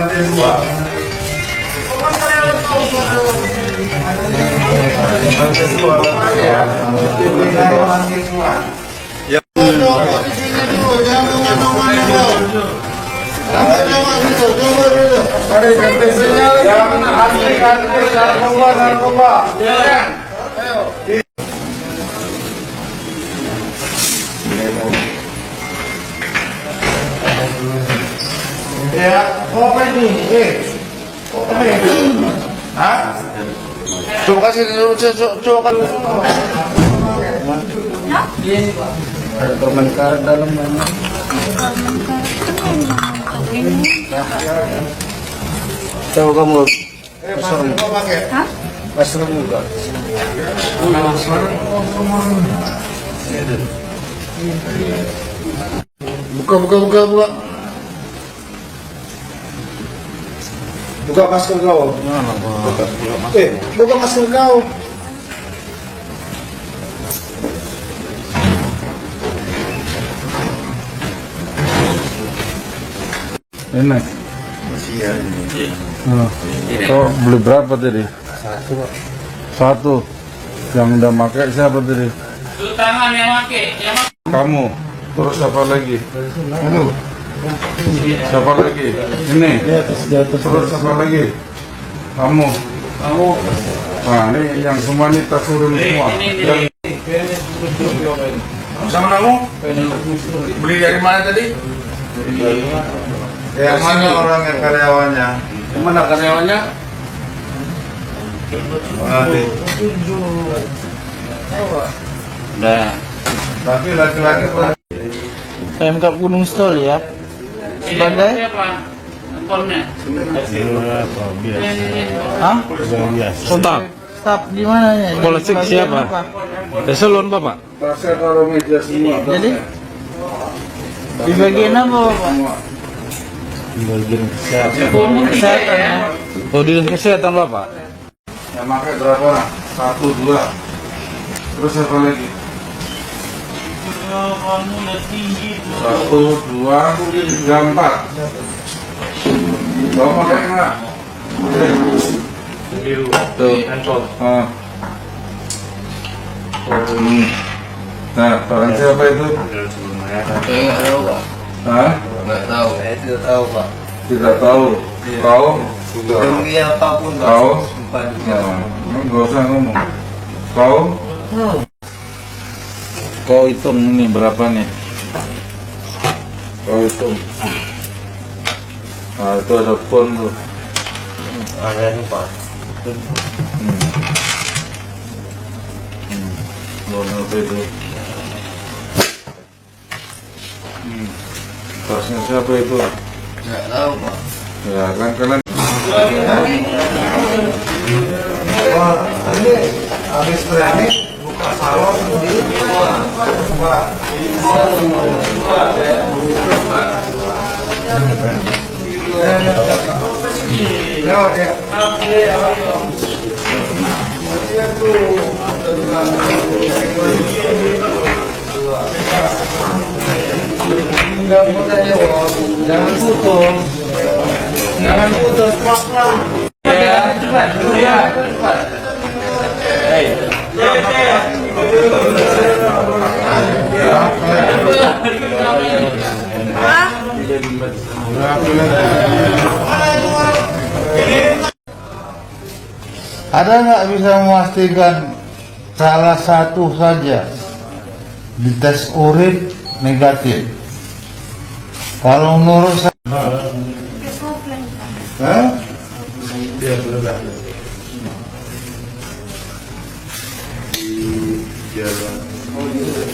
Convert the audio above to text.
lantai 2. Lantai 2 ya. Lantai 2. Ya. Di sini dulu, jangan kemana-mana dulu. Ada ganti sinyal. Jangan hati-hati narkoba. Jangan. Ayo. Ya, apa ini? Apa ini? Hah? Coba kasih dulu, coba kan. Ada permen karet dalam mana? Coba kamu mushroom juga. Buka. Buka masker kau. Buka masker kau. Enak. Masih ya. Kau beli berapa tadi? Satu. Yang udah pakai siapa tadi? Tangan yang pakai. Kamu. Terus siapa lagi? Siapa lagi? Ini. Terus siapa lagi? Kamu. Nah, ini yang semua ini tas turun semua. Sama kamu? Beli dari mana tadi? Yang mana orangnya karyawannya? Mana karyawannya? Nah, Tapi laki-laki PMK Gunung Stol ya. Sebagai siapa? Handphonenya? Hah? Stop. Staf di mana ya? Polsek Bagian siapa? apa? Eselon Bapak. tasnya taruh meja semua. Jadi di bagian apa Bapak? Bagian Kesehatan ya. Oh, dinas kesehatan Bapak. Yang pakai berapa? 1, 2. Terus siapa lagi? 1, 2, 3, 4. Kau pakai enggak? Tuh. Ah. Nah, barang siapa itu? Enggak tahu, Pak. Hah? Enggak tahu. Saya tidak tahu, Pak. Tidak tahu. Kau? Sudah. Rugi apapun, Pak. Kau? Sumpah di Nah, nggak usah ngomong. Kau? Kau hitung ini berapa nih? Kau hitung. Nah, itu ada pon tuh. Ada nih, Pak. Warna apa itu? Tasnya siapa itu? Enggak tahu, Pak. Ya kan kalian. Habis training buka salon sendiri. Jangan putus. Jangan putus, Pak. Ada nggak bisa memastikan salah satu saja di tes urin negatif? Kalau menurut saya, Jalan.